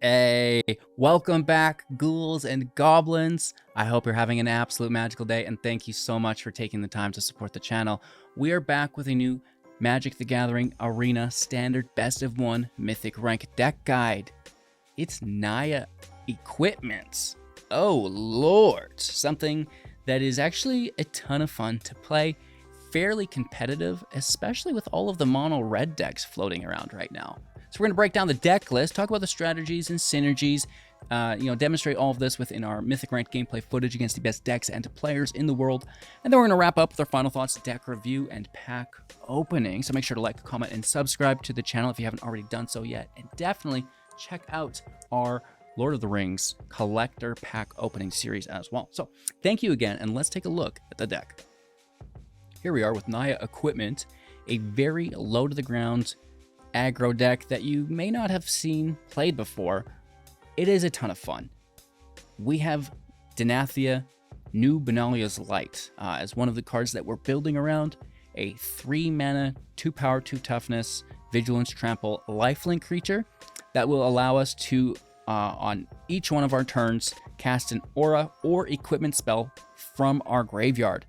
Hey, welcome back, ghouls and goblins. I hope you're having an absolute magical day, and thank you so much for taking the time to support the channel. We are back with a new Magic the Gathering Arena Standard Best of 1 Mythic Rank Deck Guide. It's Naya equipment. Oh lord, something that is actually a ton of fun to play, fairly competitive, especially with all of the mono red decks floating around right now. So we're going to break down the deck list, talk about the strategies and synergies, demonstrate all of this within our Mythic Ranked gameplay footage against the best decks and players in the world. And then we're going to wrap up with our final thoughts, deck review, and pack opening. So make sure to like, comment, and subscribe to the channel if you haven't already done so yet. And definitely check out our Lord of the Rings collector pack opening series as well. So thank you again, and let's take a look at the deck. Here we are with Naya equipment, a very low to the ground aggro deck that you may not have seen played before. It is a ton of fun. We have Danitha, new Benalia's Light, as one of the cards that we're building around. A 3 mana, 2 power, 2 toughness, vigilance, trample, lifelink creature that will allow us to, on each one of our turns, cast an aura or equipment spell from our graveyard.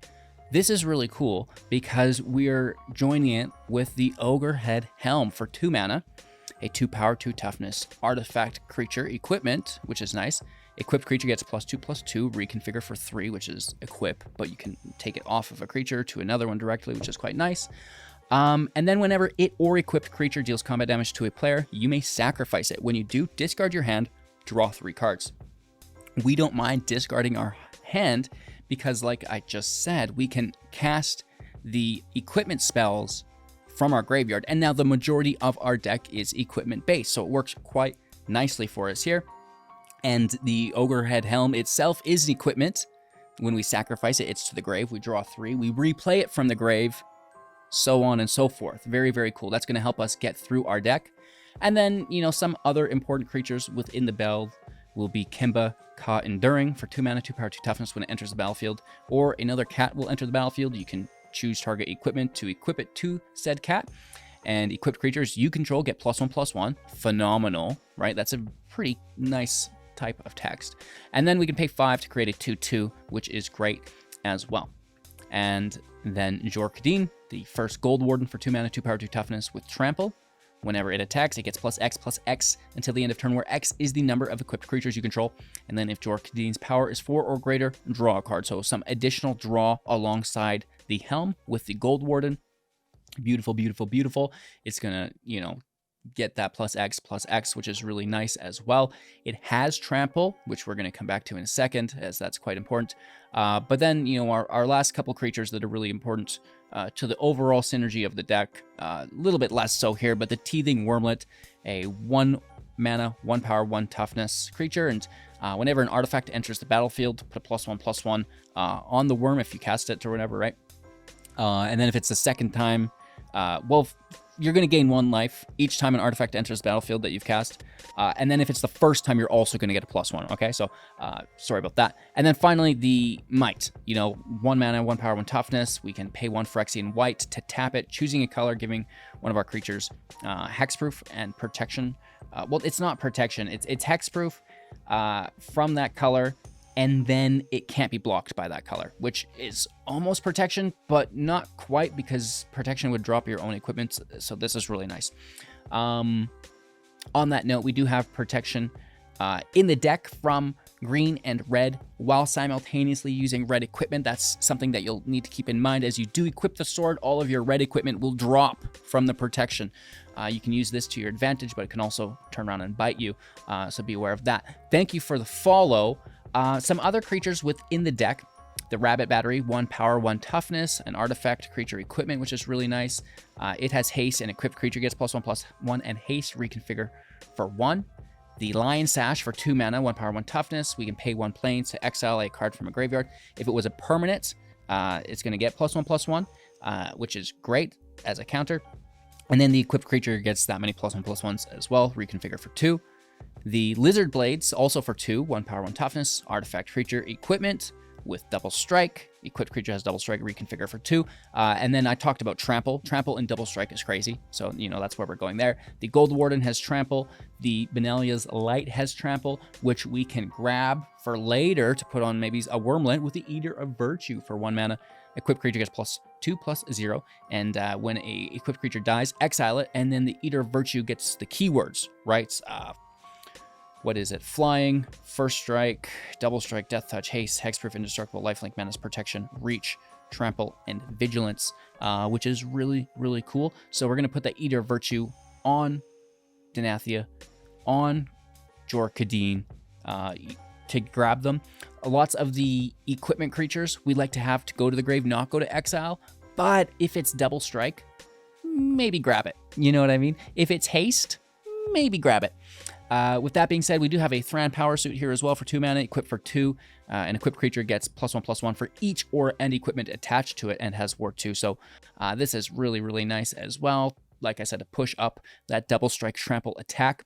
This is really cool because we're joining it with the Ogre-Head Helm for 2 mana, a 2 power, 2 toughness artifact creature equipment, which is nice. Equipped creature gets +2/+2, reconfigure for 3, which is equip, but you can take it off of a creature to another one directly, which is quite nice. And then whenever it or equipped creature deals combat damage to a player, you may sacrifice it. When you do, discard your hand, draw 3 cards. We don't mind discarding our hand because, like I just said, we can cast the equipment spells from our graveyard, and now the majority of our deck is equipment based, so it works quite nicely for us here. And the Ogre-Head Helm itself is an equipment. When we sacrifice it, it's to the grave. We draw 3, we replay it from the grave, so on and so forth. Very, very cool. That's going to help us get through our deck. And then, some other important creatures within the build will be Kemba, Kha Enduring for 2 mana, 2 power, 2 toughness when it enters the battlefield, or another cat will enter the battlefield. You can choose target equipment to equip it to said cat, and equipped creatures you control get +1/+1. Phenomenal, right? That's a pretty nice type of text. And then we can pay 5 to create a 2/2, which is great as well. And then Kadeen, the first Goldwarden for 2 mana, 2 power, 2 toughness with trample. Whenever it attacks, it gets +X/+X until the end of turn, where X is the number of equipped creatures you control. And then if Kadeen's power is 4 or greater, draw a card. So some additional draw alongside the Helm with the Goldwarden. Beautiful, beautiful, beautiful. It's going to, get that +X/+X, which is really nice as well. It has trample, which we're going to come back to in a second, as that's quite important. But then, our last couple creatures that are really important to the overall synergy of the deck, a little bit less so here, but the Teething Wurmlet, a 1 mana, 1 power, 1 toughness creature, and whenever an artifact enters the battlefield, put +1/+1 on the worm if you cast it or whatever, right? And then if it's the second time, you're going to gain 1 life each time an artifact enters the battlefield that you've cast. And then if it's the first time, you're also going to get a +1. Okay, so sorry about that. And then finally, the Mite. 1 mana, 1 power, 1 toughness. We can pay 1 Phyrexian white to tap it, choosing a color, giving one of our creatures hexproof and protection. Well, it's not protection. It's hexproof from that color, and then it can't be blocked by that color, which is almost protection, but not quite, because protection would drop your own equipment, so this is really nice. On that note, we do have protection in the deck from green and red, while simultaneously using red equipment. That's something that you'll need to keep in mind. As you do equip the sword, all of your red equipment will drop from the protection. You can use this to your advantage, but it can also turn around and bite you, so be aware of that. Thank you for the follow. Some other creatures within the deck: the Rabbit Battery, 1 power, 1 toughness, an artifact creature equipment, which is really nice. It has haste, and equipped creature gets +1/+1 and haste reconfigure for 1. The Lion Sash for 2 mana, 1 power, 1 toughness. We can pay 1 planes to exile a card from a graveyard. If it was a permanent, it's going to get +1/+1, which is great as a counter. And then the equipped creature gets that many +1/+1s as well, reconfigure for 2. The Lizard Blades, also for 2, 1 power, 1 toughness, artifact creature equipment with double strike. equipped creature has double strike, reconfigure for 2. And then I talked about trample. Trample and double strike is crazy. So, you know, that's where we're going there. The Goldwarden has trample. The Benalia's Light has trample, which we can grab for later to put on maybe a Wurmlet with the Eater of Virtue for 1 mana. Equipped creature gets +2/+0. And when a equipped creature dies, exile it. And then the Eater of Virtue gets the keywords, right? What is it? Flying, first strike, double strike, death touch, haste, hexproof, indestructible, lifelink, menace, protection, reach, trample, and vigilance, which is really, really cool. So we're going to put the Eater of Virtue on Danitha, on Kadeen, to grab them. Lots of the equipment creatures we like to have to go to the grave, not go to exile. But if it's double strike, maybe grab it. You know what I mean? If it's haste, maybe grab it. With that being said, we do have a Thran power suit here as well for 2 mana, equipped for 2. An equipped creature gets +1/+1 for each ore and equipment attached to it and has Ward 2. So this is really, really nice as well. Like I said, to push up that double strike trample attack.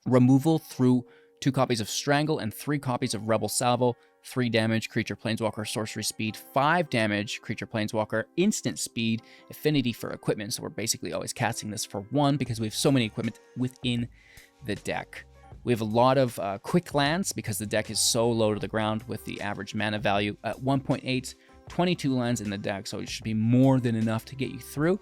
Removal through 2 copies of Strangle and 3 copies of Rebel Salvo. 3 damage, creature planeswalker, sorcery speed. 5 damage, creature planeswalker, instant speed, affinity for equipment. So we're basically always casting this for 1 because we have so many equipment within the deck. We have a lot of quick lands because the deck is so low to the ground with the average mana value at 1.8, 22 lands in the deck, so it should be more than enough to get you through.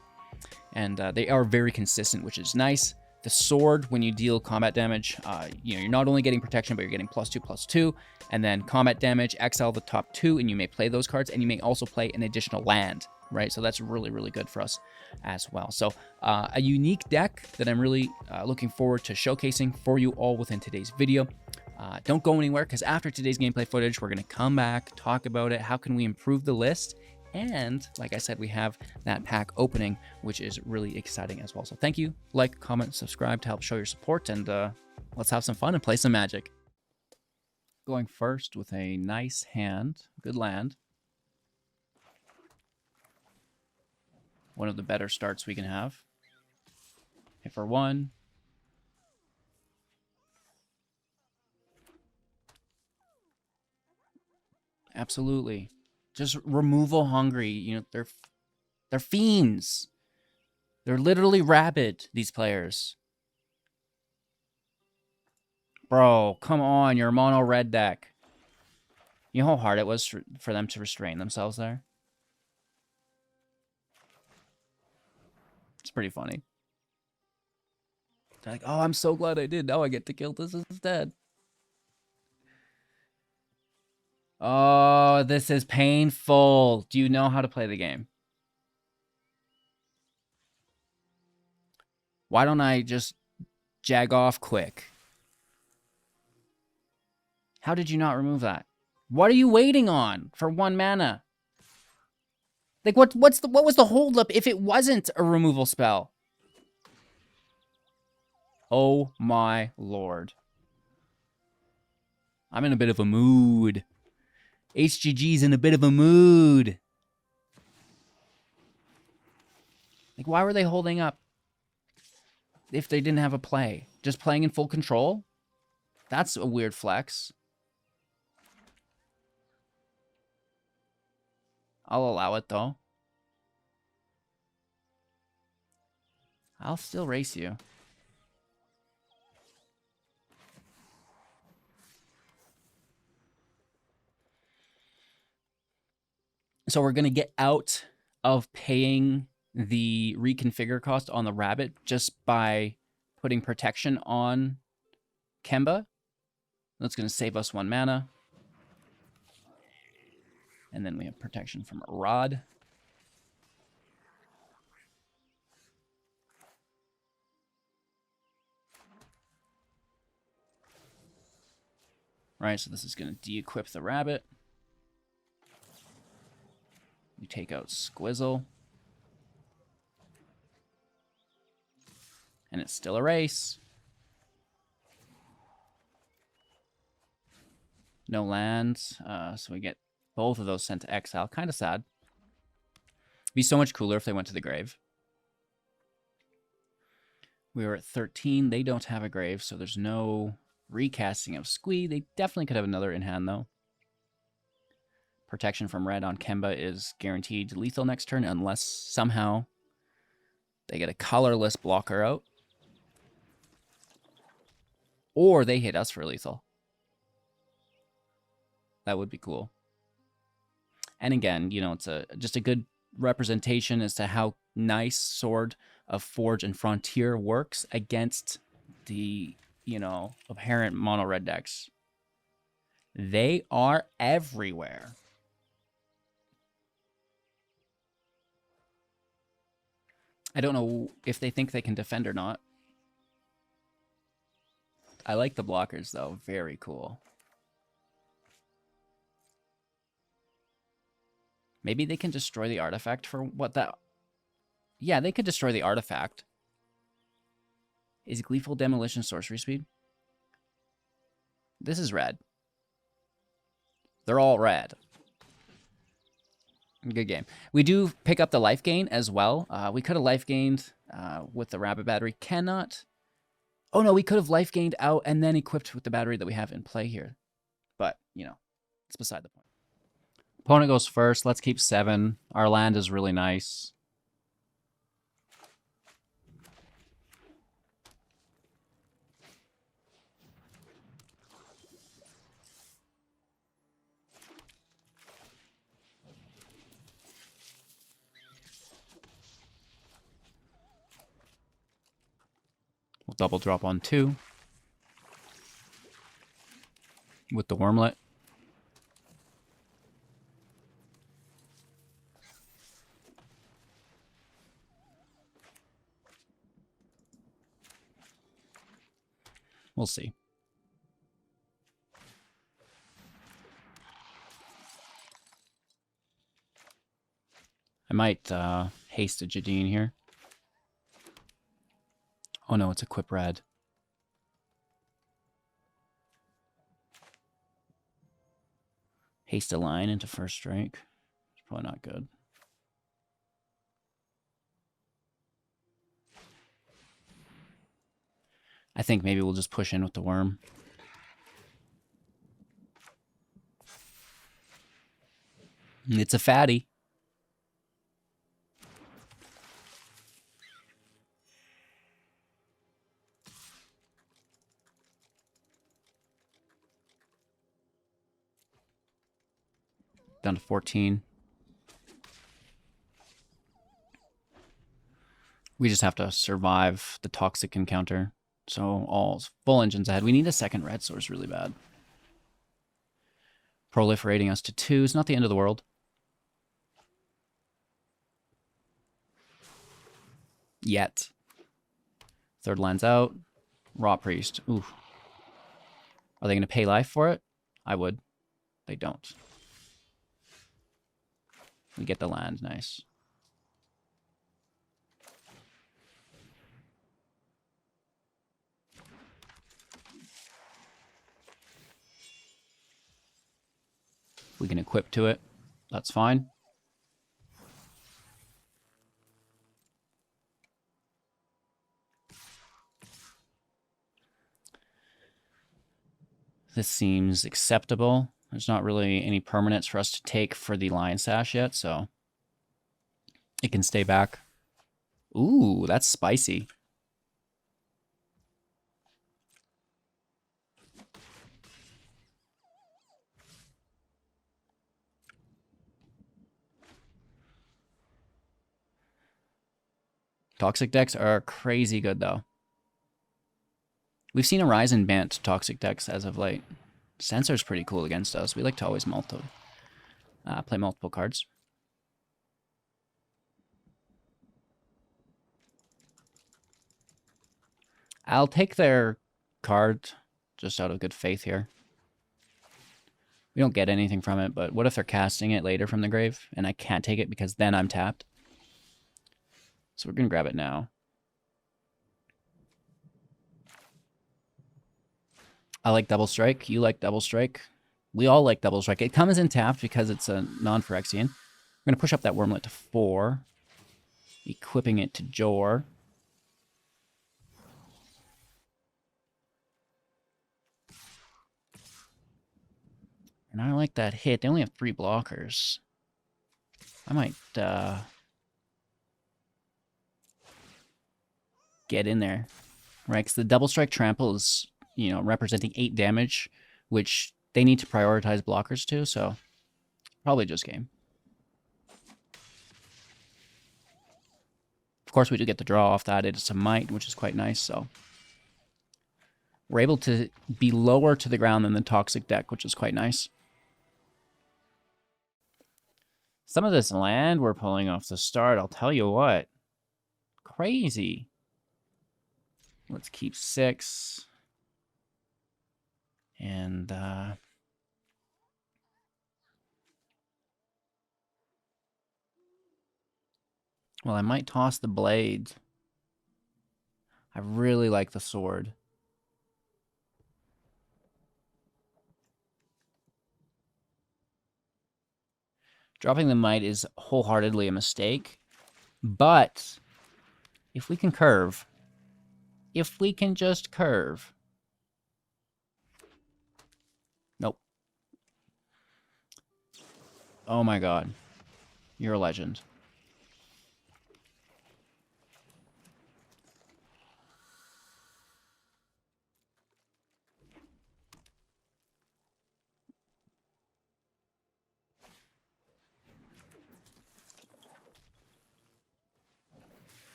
And they are very consistent, which is nice. The sword, when you deal combat damage, you know, you're not only getting protection, but you're getting +2/+2. And then combat damage, exile the top 2, and you may play those cards, and you may also play an additional land, right? So that's really, really good for us as well. So a unique deck that I'm really looking forward to showcasing for you all within today's video. Don't go anywhere, because after today's gameplay footage, we're going to come back, talk about it, how can we improve the list, and like I said, we have that pack opening, which is really exciting as well. So thank you, like, comment, subscribe to help show your support, and let's have some fun and play some Magic. Going first with a nice hand, good land. One of the better starts we can have. Hit for 1. Absolutely. Just removal hungry. You know, they're fiends. They're literally rabid, these players. Bro, come on, you're a mono red deck. You know how hard it was for them to restrain themselves there? It's pretty funny. They're like, oh, I'm so glad I did. Now I get to kill this instead. Oh, this is painful. Do you know how to play the game? Why don't I just jag off quick? How did you not remove that? What are you waiting on for 1 mana? Like, what was the holdup if it wasn't a removal spell? Oh my lord. I'm in a bit of a mood. HGG's in a bit of a mood. Like, why were they holding up if they didn't have a play? Just playing in full control? That's a weird flex. I'll allow it, though. I'll still race you. So we're going to get out of paying the reconfigure cost on the rabbit just by putting protection on Kemba. That's going to save us 1 mana. And then we have protection from a rod. Right, so this is going to de-equip the rabbit. We take out Squizzle. And it's still a race. No lands, so we get both of those sent to exile. Kind of sad. It'd be so much cooler if they went to the grave. We were at 13. They don't have a grave, so there's no recasting of Squee. They definitely could have another in hand, though. protection from red on Kemba is guaranteed lethal next turn unless somehow they get a colorless blocker out. Or they hit us for lethal. That would be cool. And again, you know, it's just a good representation as to how nice Sword of Forge and Frontier works against the, you know, apparent mono red decks. They are everywhere. I don't know if they think they can defend or not. I like the blockers, though. Very cool. Maybe they can destroy the artifact for what that... Yeah, they could destroy the artifact. Is Gleeful Demolition sorcery speed? This is red. They're all red. Good game. We do pick up the life gain as well. We could have life gained with the rabbit battery. Cannot. Oh no, we could have life gained out and then equipped with the battery that we have in play here. But, you know, it's beside the point. Opponent goes first. Let's keep 7. Our land is really nice. We'll double drop on 2 with the Wurmlet. We'll see. I might haste a Kadeen here. Oh no, it's equip red. Haste a line into first strike. It's probably not good. I think maybe we'll just push in with the worm. It's a fatty. Down to 14. We just have to survive the toxic encounter. So all full engines ahead. We need a second red source really bad. Proliferating us to 2 is not the end of the world. Yet. Third land's out. Raw Priest. Ooh. Are they going to pay life for it? I would. They don't. We get the land. Nice. We can equip to it. That's fine. This seems acceptable. There's not really any permanents for us to take for the Lion Sash yet, so it can stay back. Ooh, that's spicy. Toxic decks are crazy good, though. We've seen a rise in banned toxic decks as of late. Censor's pretty cool against us. We like to always play multiple cards. I'll take their card just out of good faith here. We don't get anything from it, but what if they're casting it later from the grave and I can't take it because then I'm tapped? So we're going to grab it now. I like Double Strike. You like Double Strike. We all like Double Strike. It comes in tapped because it's a non-Phyrexian. We're going to push up that Wurmlet to 4. Equipping it to Jor. And I like that hit. They only have 3 blockers. I might get in there. Right, because the double strike trample is, you know, representing 8 damage, which they need to prioritize blockers too, so probably just game. Of course, we do get the draw off that. It's a Mite, which is quite nice, so we're able to be lower to the ground than the Toxic deck, which is quite nice. Some of this land we're pulling off the start, I'll tell you what. Crazy. Let's keep 6. And, well, I might toss the blades. I really like the sword. Dropping the Mite is wholeheartedly a mistake. But if we can curve, if we can just curve. Nope. Oh my god. You're a legend.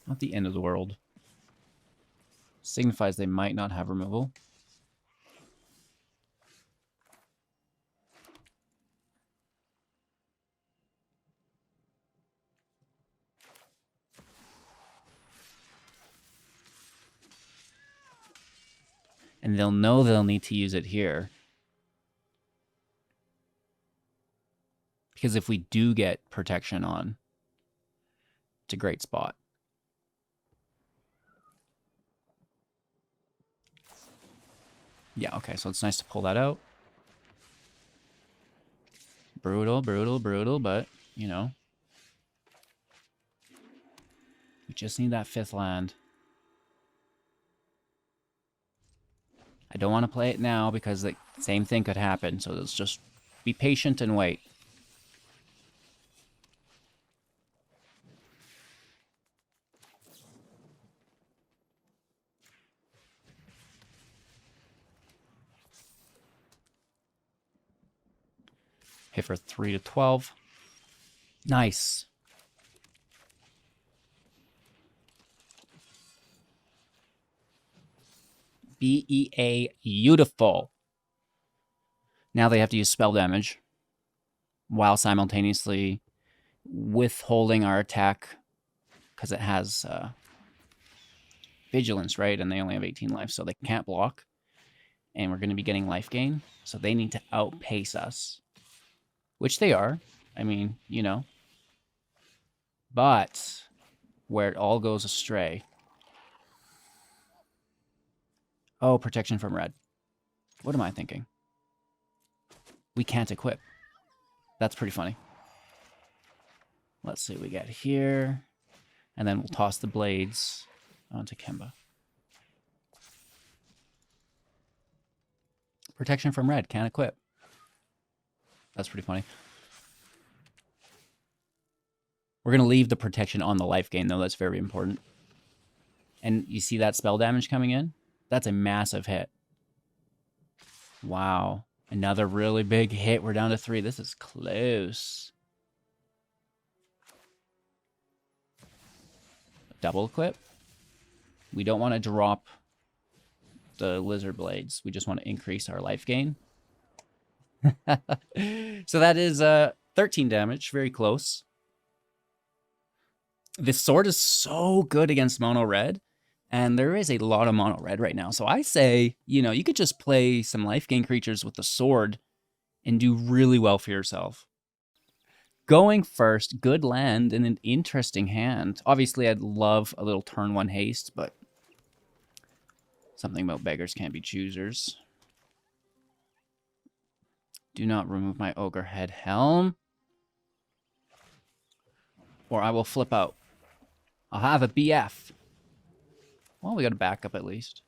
Not the end of the world. Signifies they might not have removal. And they'll know they'll need to use it here. Because if we do get protection on, it's a great spot. Yeah, okay, so it's nice to pull that out. Brutal, brutal, brutal, but, you know. We just need that 5th land. I don't want to play it now because the same thing could happen, so let's just be patient and wait. Hit for 3 to 12. Nice. BEA, beautiful. Now they have to use spell damage while simultaneously withholding our attack because it has vigilance, right? And they only have 18 life, so they can't block. And we're going to be getting life gain, so they need to outpace us. Which they are. I mean, you know. But where it all goes astray. Oh, protection from red. What am I thinking? We can't equip. That's pretty funny. Let's see what we get here. And then we'll toss the blades onto Kemba. Protection from red, can't equip. That's pretty funny. We're going to leave the protection on the life gain, though. That's very important. And you see that spell damage coming in? That's a massive hit. Wow. Another really big hit. We're down to 3. This is close. Double equip. We don't want to drop the lizard blades. We just want to increase our life gain. So that is 13 damage. Very close. This sword is so good against mono red. And there is a lot of mono red right now. So I say, you know, you could just play some life gain creatures with the sword and do really well for yourself. Going first, good land and an interesting hand. Obviously, I'd love a little turn 1 haste, but something about beggars can't be choosers. Do not remove my Ogre-Head Helm, or I will flip out. I'll have a BF. Well, we got a backup at least.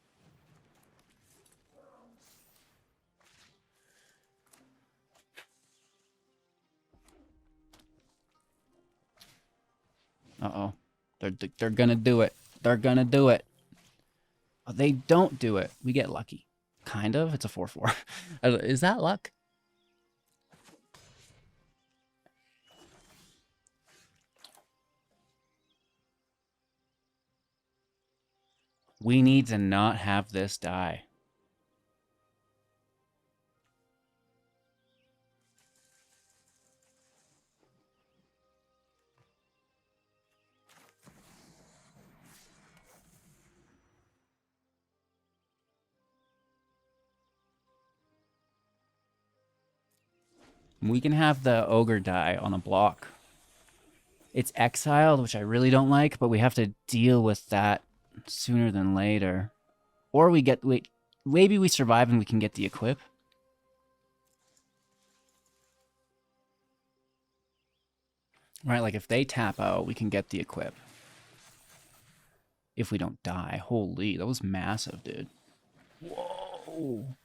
Uh-oh. They're gonna do it. They're gonna do it. Oh, they don't do it. We get lucky. Kind of. It's a 4/4. Is that luck? We need to not have this die. We can have the ogre die on a block. It's exiled, which I really don't like, but we have to deal with that sooner than later. Or we get... Wait, maybe we survive and we can get the equip. Right, like if they tap out, we can get the equip. If we don't die. Holy, that was massive, dude. Whoa.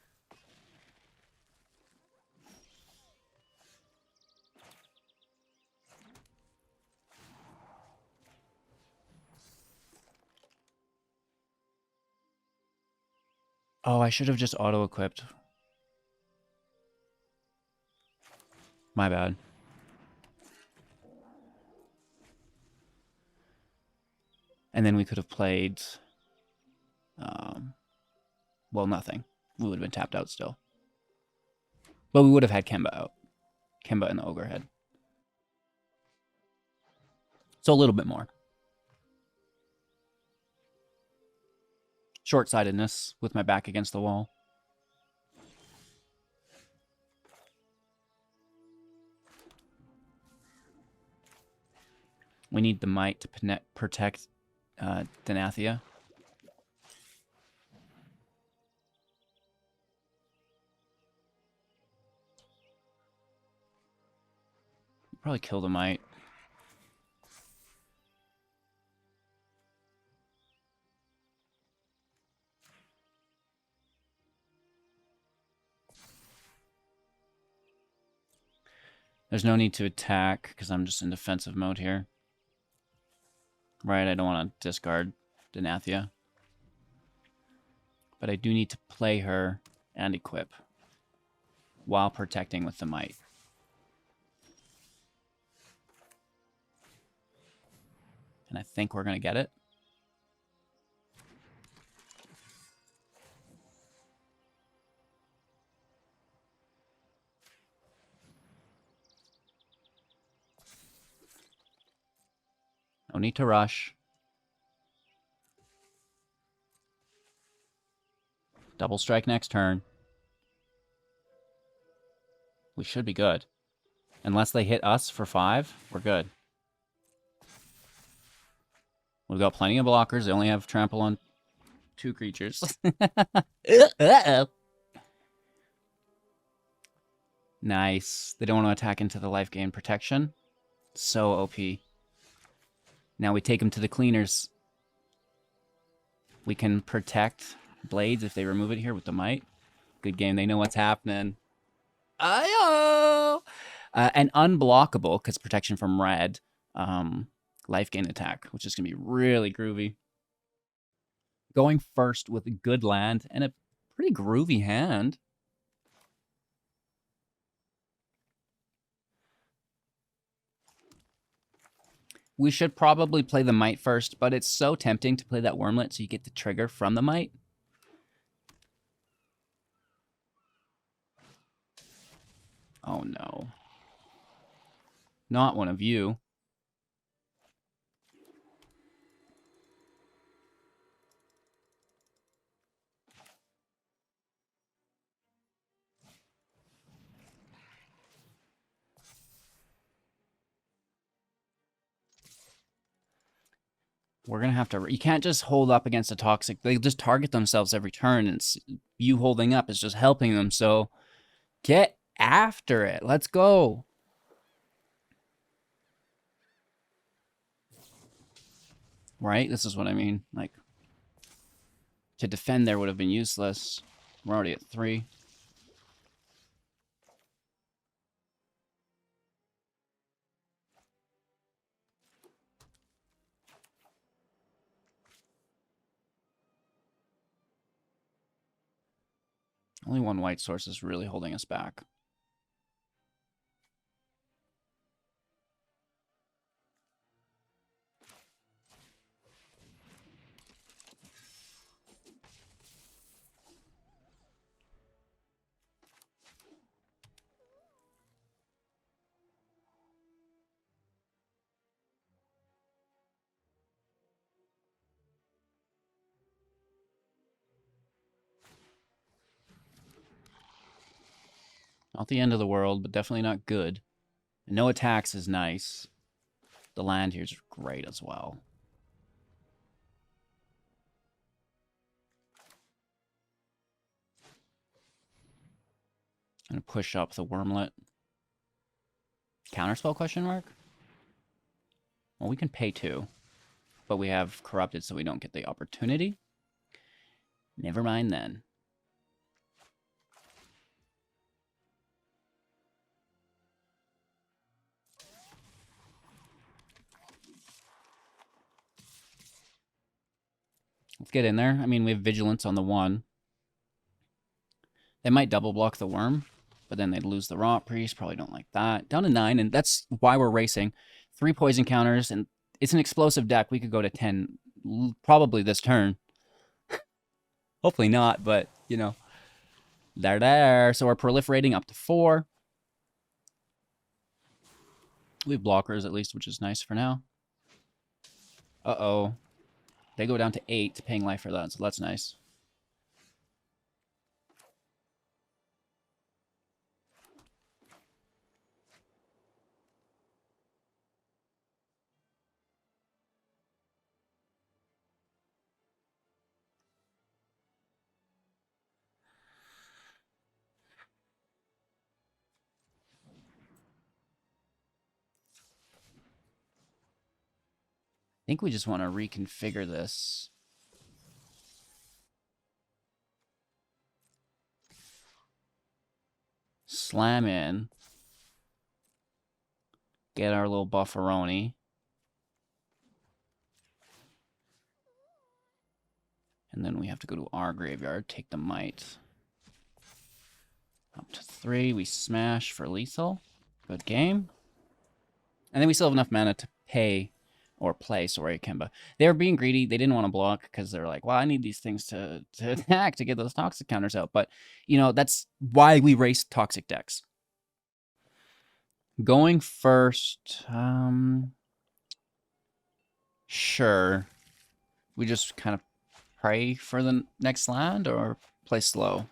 Oh, I should have just auto-equipped. My bad. And then we could have played... well, nothing. We would have been tapped out still. But we would have had Kemba out. Kemba and the Ogre-Head. So a little bit more. Short-sightedness with my back against the wall. We need the Mite to protect Danitha. Probably kill the Mite. There's no need to attack because I'm just in defensive mode here. Right, I don't want to discard Danitha. But I do need to play her and equip while protecting with the Mite. And I think we're going to get it. No need to rush. Double strike next turn. We should be good. Unless they hit us for 5, we're good. We've got plenty of blockers. They only have trample on 2 creatures. Uh-oh. Nice. They don't want to attack into the life gain protection. So OP. Now we take them to the cleaners. We can protect blades if they remove it here with the Mite. Good game. They know what's happening. Ayo! And unblockable, because protection from red. Life gain attack, which is going to be really groovy. Going first with a good land and a pretty groovy hand. We should probably play the Mite first, but it's so tempting to play that Wurmlet so you get the trigger from the Mite. Oh no. Not one of you. We're going to have to... You can't just hold up against a toxic... They just target themselves every turn, and it's, you holding up is just helping them, so... Get after it. Let's go. Right? This is what I mean. Like, to defend there would have been useless. We're already at 3. Only one white source is really holding us back. Not the end of the world, but definitely not good. No attacks is nice. The land here is great as well. I'm going to push up the Wurmlet. Counterspell question mark? Well, we can pay 2. But we have Corrupted, so we don't get the opportunity. Never mind then. Let's get in there. I mean, we have Vigilance on the 1. They might double block the Worm, but then they'd lose the Rot Priest. Probably don't like that. Down to 9, and that's why we're racing. 3 poison counters, and it's an explosive deck. We could go to 10 probably this turn. Hopefully not, but, you know. There. So we're proliferating up to 4. We have blockers at least, which is nice for now. Uh-oh. They go down to 8, paying life for that, so that's nice. I think we just want to reconfigure this. Slam in. Get our little bufferoni. And then we have to go to our graveyard, take the Mite. Up to 3, we smash for lethal. Good game. And then we still have enough mana to pay or play, sorry, Kemba. They were being greedy. They didn't want to block because they're like, well, I need these things to attack to get those toxic counters out. But, you know, that's why we race toxic decks. Going first, sure. We just kind of pray for the next land or play slow.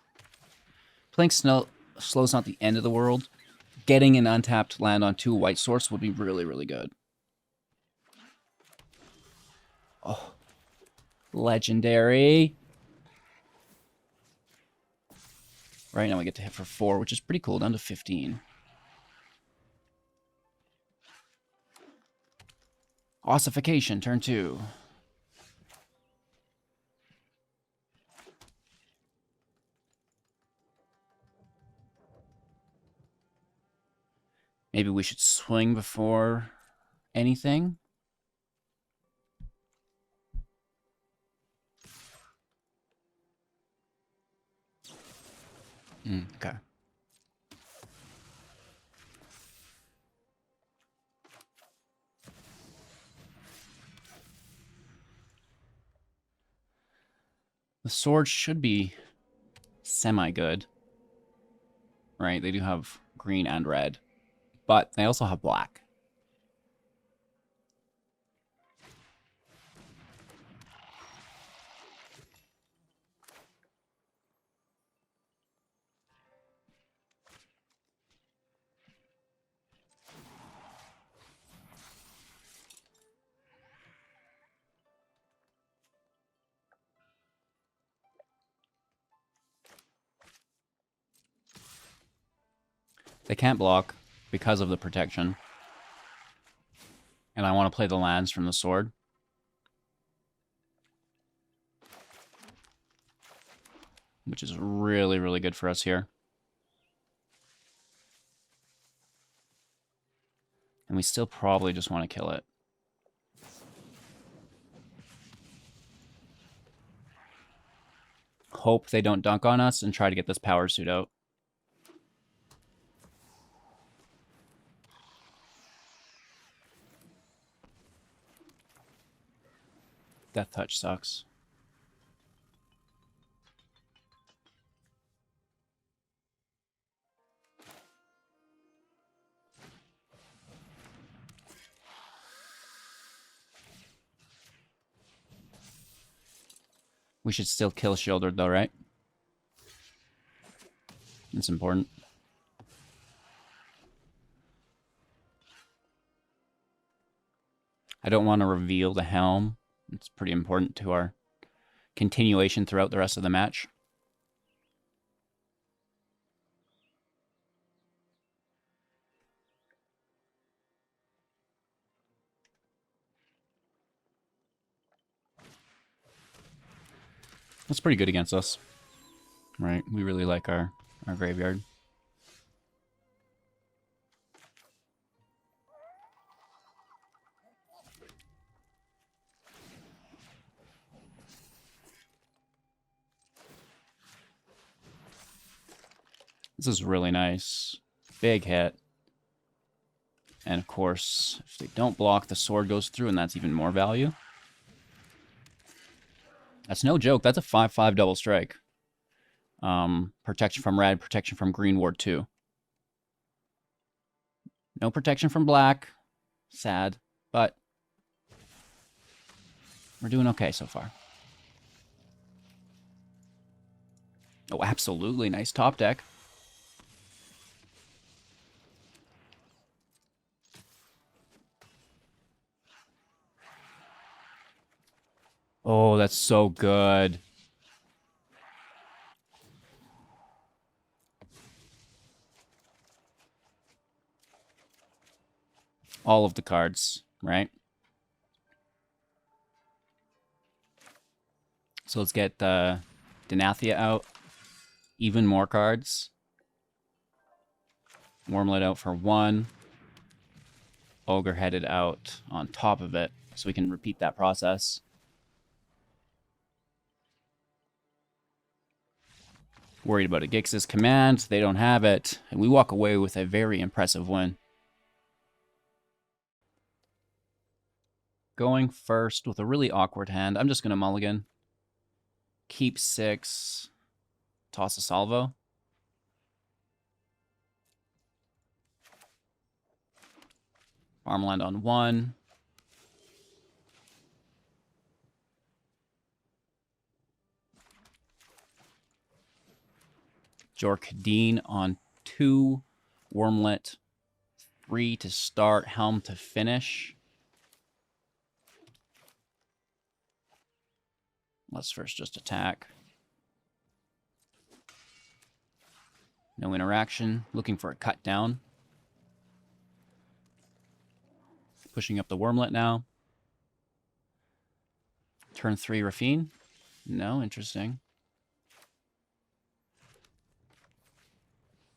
Playing slow's not the end of the world. Getting an untapped land on 2 white source would be really, really good. Oh, legendary. Right now we get to hit for 4, which is pretty cool, down to 15. Ossification, turn 2. Maybe we should swing before anything. Okay. The sword should be semi-good. Right? They do have green and red. But they also have black. They can't block because of the protection. And I want to play the lands from the sword. Which is really, really good for us here. And we still probably just want to kill it. hope they don't dunk on us and try to get this power suit out. Death Touch sucks. We should still kill Shieldred though, right? It's important. I don't want to reveal the helm. It's pretty important to our continuation throughout the rest of the match. That's pretty good against us. Right, we really like our graveyard. This is really nice. Big hit. And of course, if they don't block, the sword goes through, and that's even more value. That's no joke. That's a 5/5 double strike. Protection from red, protection from green, ward 2. No protection from black. Sad, but we're doing okay so far. Oh, absolutely. Nice top deck. Oh, that's so good. All of the cards, right? So let's get Danitha out. Even more cards. Wurmlet out for 1. Ogre-Headed out on top of it, so we can repeat that process. Worried about a Gix's command. They don't have it. And we walk away with a very impressive win. Going first with a really awkward hand. I'm just going to mulligan. Keep 6. Toss a salvo. Farmland on 1. Kadeen on 2. Wurmlet 3 to start. Helm to finish. Let's first just attack. No interaction. Looking for a cut down. Pushing up the Wurmlet now. Turn 3 Rafine. No, interesting.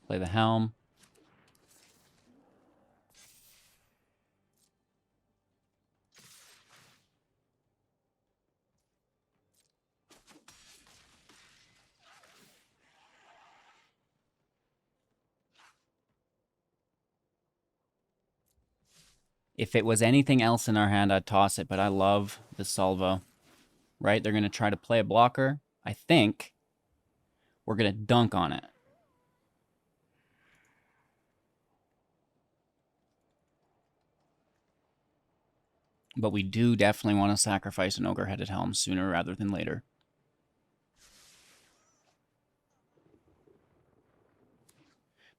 Play the Helm. If it was anything else in our hand, I'd toss it, but I love the Salvo. Right? They're going to try to play a blocker. I think we're going to dunk on it. But we do definitely want to sacrifice an Ogre-Headed Helm sooner rather than later.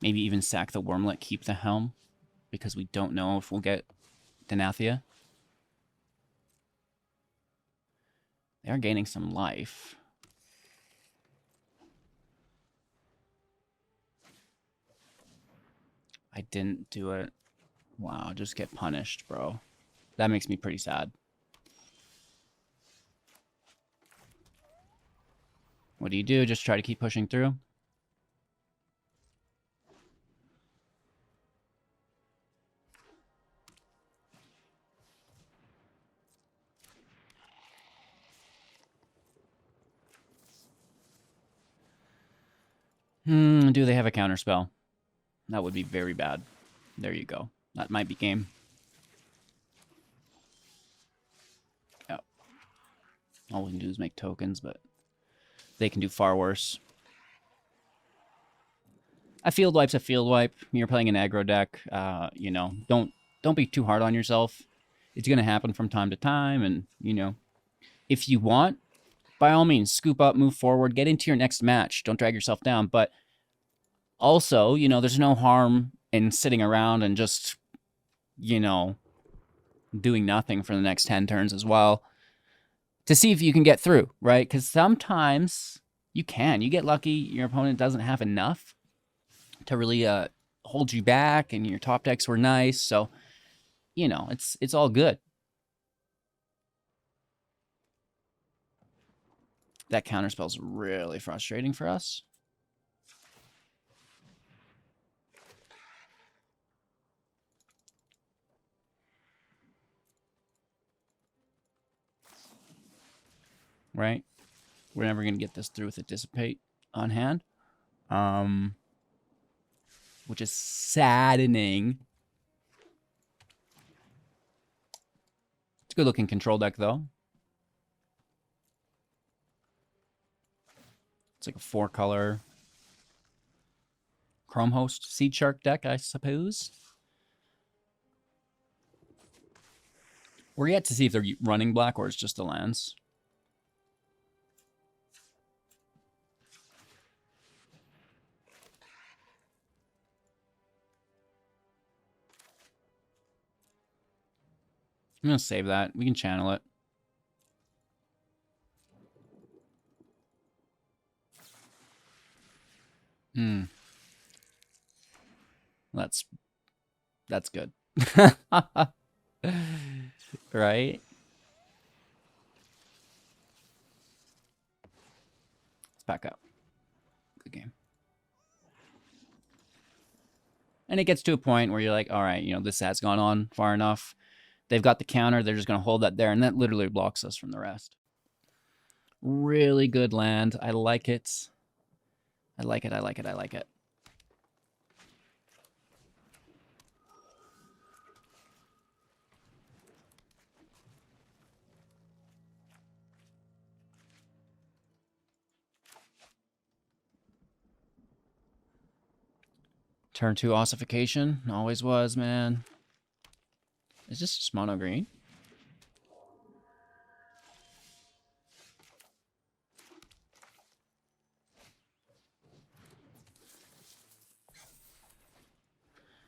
Maybe even sack the Wurmlet, keep the Helm, because we don't know if we'll get Danitha. They are gaining some life. I didn't do it. Wow, just get punished, bro. That makes me pretty sad. What do? Just try to keep pushing through? Do they have a counterspell? That would be very bad. There you go. That might be game. Oh. All we can do is make tokens, but they can do far worse. A field wipe's a field wipe. You're playing an aggro deck. You know, don't be too hard on yourself. It's going to happen from time to time, and, you know, if you want, by all means, scoop up, move forward, get into your next match. Don't drag yourself down. But also, you know, there's no harm in sitting around and just, you know, doing nothing for the next 10 turns as well to see if you can get through, right? Because sometimes you can. You get lucky, your opponent doesn't have enough to really hold you back, and your top decks were nice. So, you know, it's all good. That counterspell's really frustrating for us. Right? We're never going to get this through with a Dissipate on hand. Which is saddening. It's a good-looking control deck, though. It's like a 4-color Chrome Host Seed Shark deck, I suppose. We're yet to see if they're running black or it's just the lands. I'm going to save that. We can channel it. That's good. Right? Let's back up. Good game. And it gets to a point where you're like, all right, you know, this has gone on far enough. They've got the counter. They're just going to hold that there, and that literally blocks us from the rest. Really good land. I like it. I like it. I like it. I like it. Turn 2 ossification. Always was, man. Is this just mono green?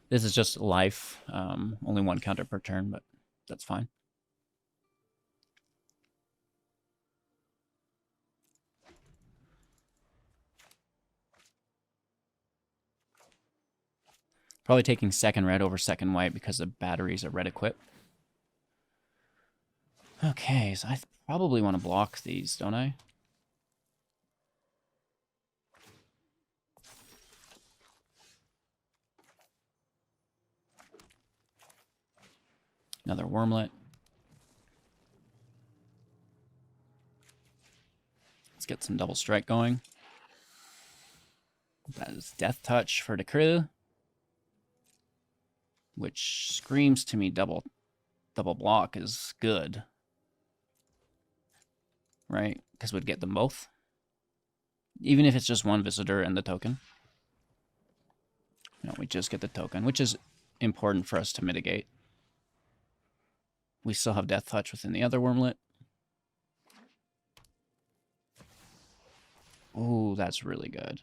This is just life. Only 1 counter per turn, but that's fine. Probably taking second red over second white because the batteries are red equipped. Okay, so I probably want to block these, don't I? Another Wurmlet. Let's get some double strike going. That is Death Touch for the crew, which screams to me double block is good, right? Because we'd get them both, even if it's just one visitor and the token. No, we just get the token, which is important for us to mitigate. We still have Death Touch within the other Wurmlet. Ooh, that's really good.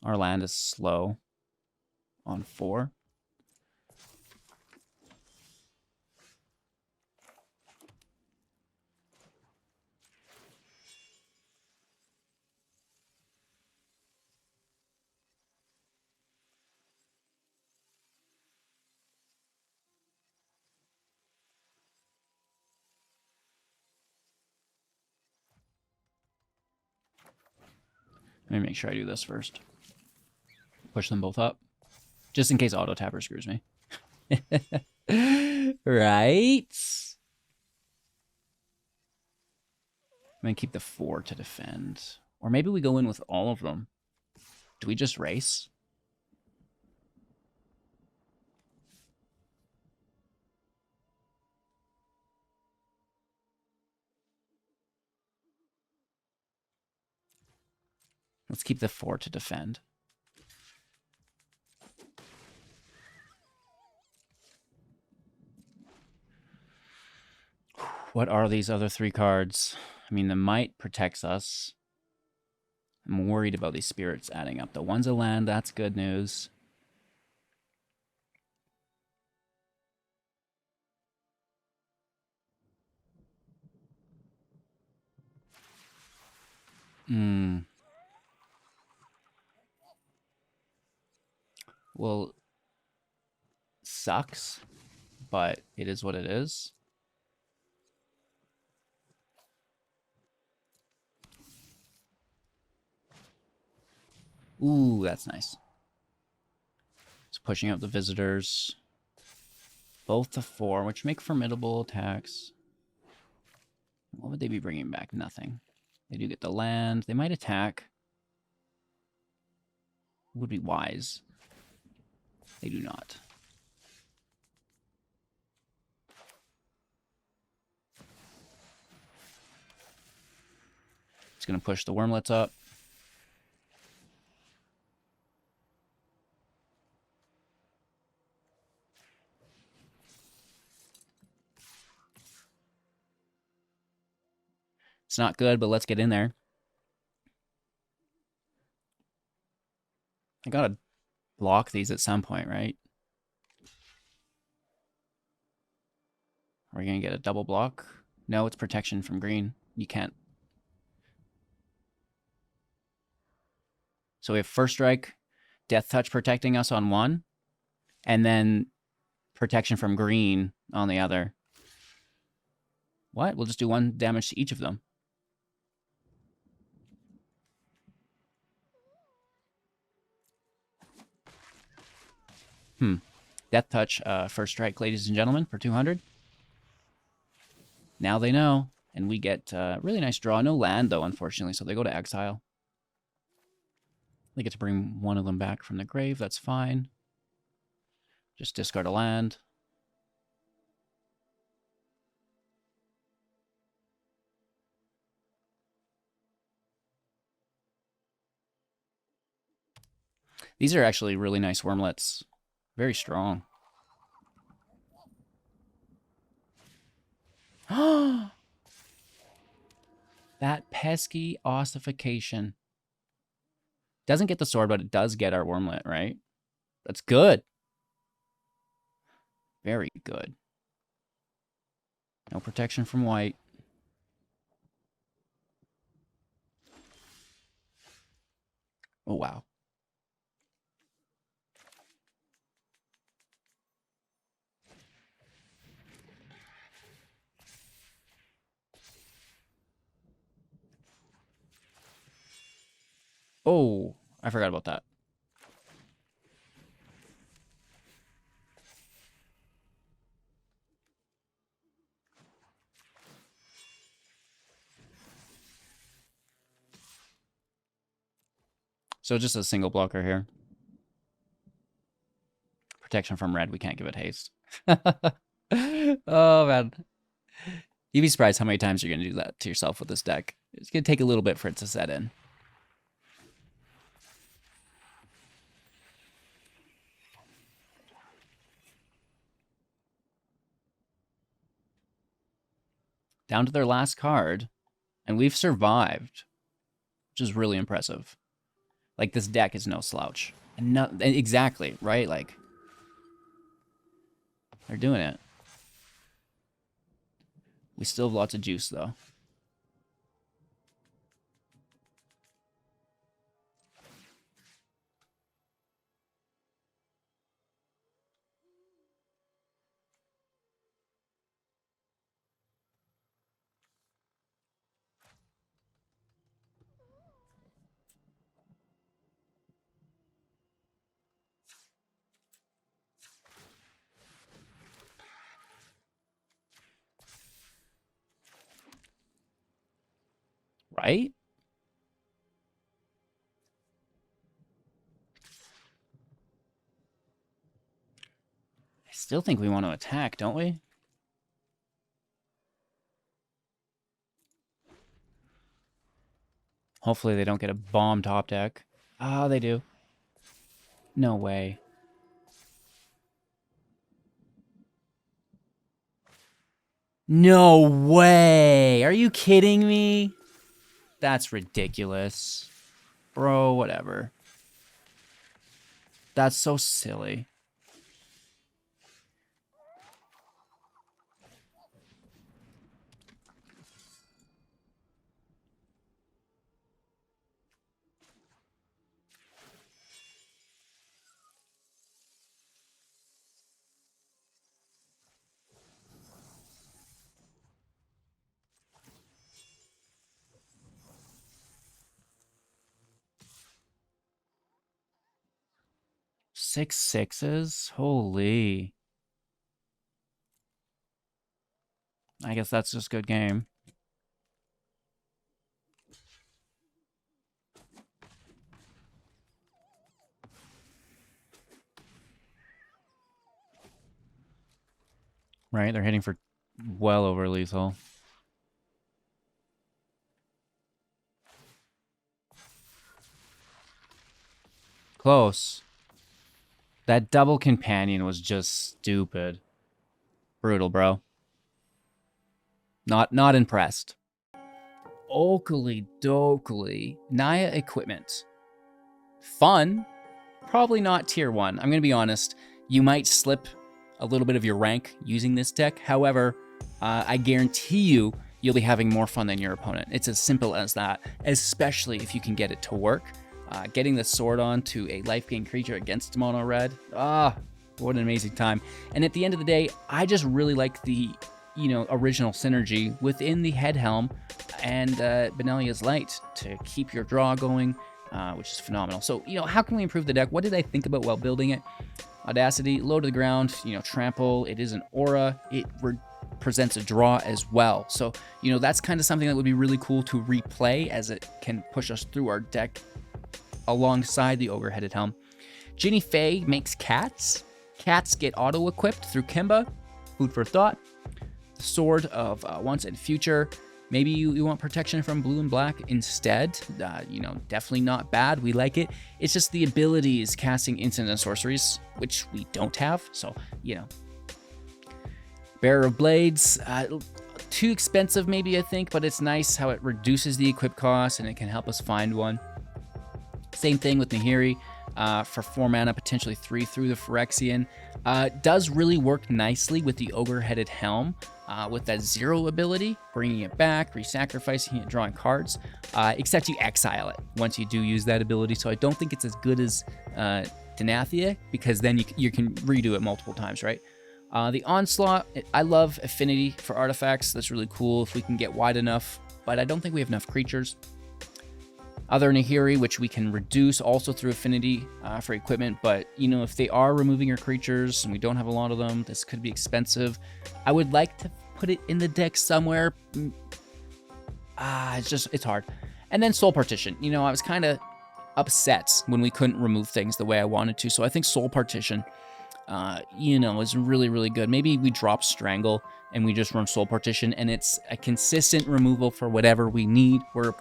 Our land is slow on 4. Let me make sure I do this first. Push them both up. Just in case auto tapper screws me. Right? I'm going to keep the 4 to defend. Or maybe we go in with all of them. Do we just race? Let's keep the 4 to defend. What are these other 3 cards? I mean, the Mite protects us. I'm worried about these spirits adding up. The 1's a land, that's good news. Well, sucks, but it is what it is. Ooh, that's nice. It's pushing up the visitors. Both to 4, which make formidable attacks. What would they be bringing back? Nothing. They do get the land. They might attack. Would be wise. They do not. It's going to push the Wurmlets up. It's not good, but let's get in there. I gotta block these at some point, right? Are we gonna get a double block? No, it's protection from green. You can't. So we have first strike, death touch protecting us on 1, and then protection from green on the other. What? We'll just do 1 damage to each of them. Death touch, first strike, ladies and gentlemen, for 200. Now they know, and we get a really nice draw. No land, though, unfortunately, so they go to exile. They get to bring 1 of them back from the grave. That's fine. Just discard a land. These are actually really nice Wurmlets. Very strong. That pesky ossification. Doesn't get the sword, but it does get our Wurmlet, right? That's good. Very good. No protection from white. Oh, wow. Oh, I forgot about that. So just a single blocker here. Protection from red. We can't give it haste. Oh, man. You'd be surprised how many times you're going to do that to yourself with this deck. It's going to take a little bit for it to set in. Down to their last card, and we've survived, which is really impressive. Like, this deck is no slouch. And no, exactly, right? Like, they're doing it. We still have lots of juice, though. right? I still think we want to attack, don't we? Hopefully they don't get a bomb top deck. Ah, they do. No way. No way! Are you kidding me? That's ridiculous. Bro, whatever. That's so silly. Six sixes? Holy. I guess that's just good game. Right, they're hitting for well over lethal. Close. That double companion was just stupid. Brutal, bro. Not impressed. Oakley dokley. Naya equipment. Fun. Probably not tier 1. I'm going to be honest. You might slip a little bit of your rank using this deck. However, I guarantee you'll be having more fun than your opponent. It's as simple as that, especially if you can get it to work. Getting the sword on to a life gain creature against mono red. Ah, what an amazing time. And at the end of the day, I just really like the, original synergy within the Head Helm and Benalia's Light to keep your draw going, which is phenomenal. So, how can we improve the deck? What did I think about while building it? Audacity, low to the ground, trample. It is an aura. It presents a draw as well. So, that's kind of something that would be really cool to replay, as it can push us through our deck alongside the Ogre-Head Helm. Ginny Faye makes cats. Cats get auto-equipped through Kemba. Food for thought. The Sword of Once and Future. Maybe you want protection from blue and black instead. Definitely not bad. We like it. It's just the abilities casting instant and sorceries, which we don't have. So, Bearer of Blades. Too expensive maybe, I think, but it's nice how it reduces the equip cost and it can help us find one. Same thing with Nahiri for 4 mana, potentially 3 through the Phyrexian. Does really work nicely with the Ogre-Headed Helm with that 0 ability, bringing it back, re-sacrificing it, drawing cards, except you exile it once you do use that ability. So I don't think it's as good as Danitha, because then you can redo it multiple times, right? The Onslaught, I love affinity for artifacts. That's really cool if we can get wide enough, but I don't think we have enough creatures. Other Nahiri, which we can reduce also through affinity for equipment, but if they are removing your creatures and we don't have a lot of them, this could be expensive. I would like to put it in the deck somewhere. It's hard. And then Soul Partition. I was kind of upset when we couldn't remove things the way I wanted to, so I think Soul Partition, is really, really good. Maybe we drop Strangle and we just run Soul Partition, and it's a consistent removal for whatever we need. We're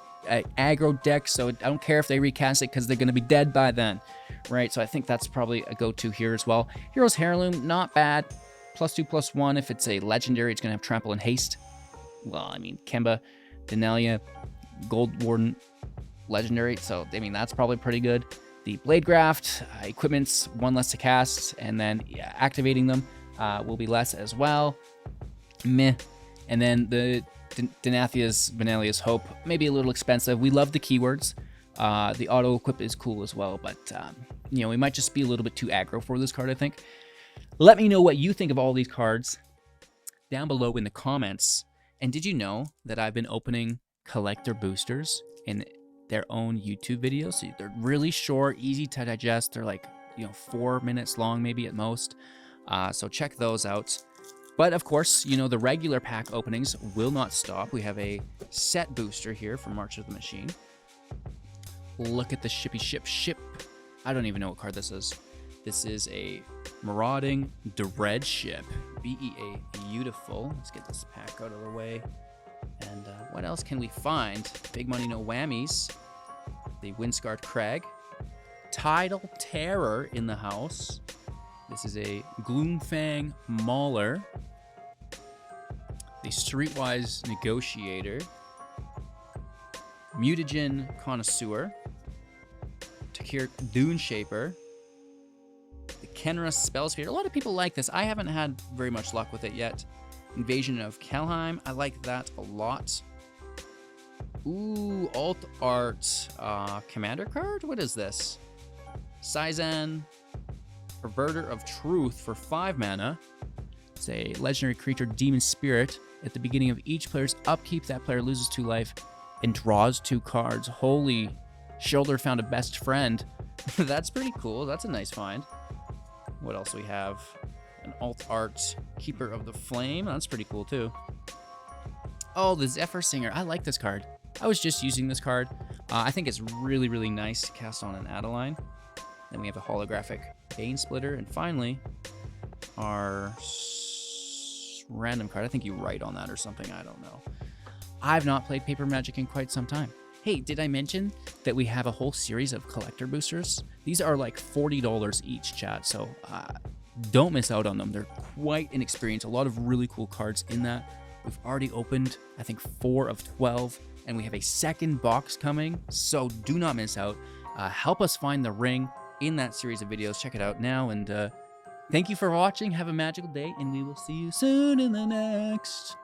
aggro deck, so I don't care if they recast it because they're going to be dead by then, right? So I think that's probably a go-to here as well. Hero's Heirloom, not bad. +2/+1. If it's a legendary, it's going to have trample and haste. Well, I mean, Kemba, Benalia, Goldwarden, legendary, so I mean, that's probably pretty good. The Blade Graft, equipment's 1 less to cast, and then activating them will be less as well. Meh. And then the Danitha's Benalia's Hope, maybe a little expensive. We love the keywords. The auto equip is cool as well, but we might just be a little bit too aggro for this card, I think. Let me know what you think of all these cards down below in the comments. And did you know that I've been opening collector boosters in their own YouTube videos? So they're really short, easy to digest. They're like 4 minutes long, maybe at most. So check those out. But of course, you know, the regular pack openings will not stop. We have a set booster here from March of the Machine. Look at the shippy ship. I don't even know what card this is. This is a Marauding Dread Ship. BEA, beautiful. Let's get this pack out of the way. And what else can we find? Big money, no whammies. The Windscarred Crag. Tidal Terror in the house. This is a Gloomfang Mauler. The Streetwise Negotiator. Mutagen Connoisseur. Takir Dune Shaper. The Kenra Spellsphere. A lot of people like this. I haven't had very much luck with it yet. Invasion of Kelheim. I like that a lot. Ooh, Alt Art Commander card? What is this? Sokenzan, Perverter of Truth for 5 mana. It's a legendary creature, Demon Spirit. At the beginning of each player's upkeep, that player loses 2 life and draws 2 cards. Holy, Shoulder found a best friend. That's pretty cool. That's a nice find. What else we have? An Alt Art Keeper of the Flame. That's pretty cool too. Oh, the Zephyr Singer. I like this card. I was just using this card. I think it's really, really nice to cast on an Adeline. Then we have a holographic Bane Splitter. And finally, our random card. I think you write on that or something. I don't know. I've not played Paper Magic in quite some time. Hey, did I mention that we have a whole series of collector boosters? These are like $40 each, chat. So don't miss out on them. They're quite an experience. A lot of really cool cards in that. We've already opened, I think, 4 of 12. And we have a second box coming. So do not miss out. Help us find the ring in that series of videos. Check it out now. And thank you for watching. Have a magical day. And we will see you soon in the next.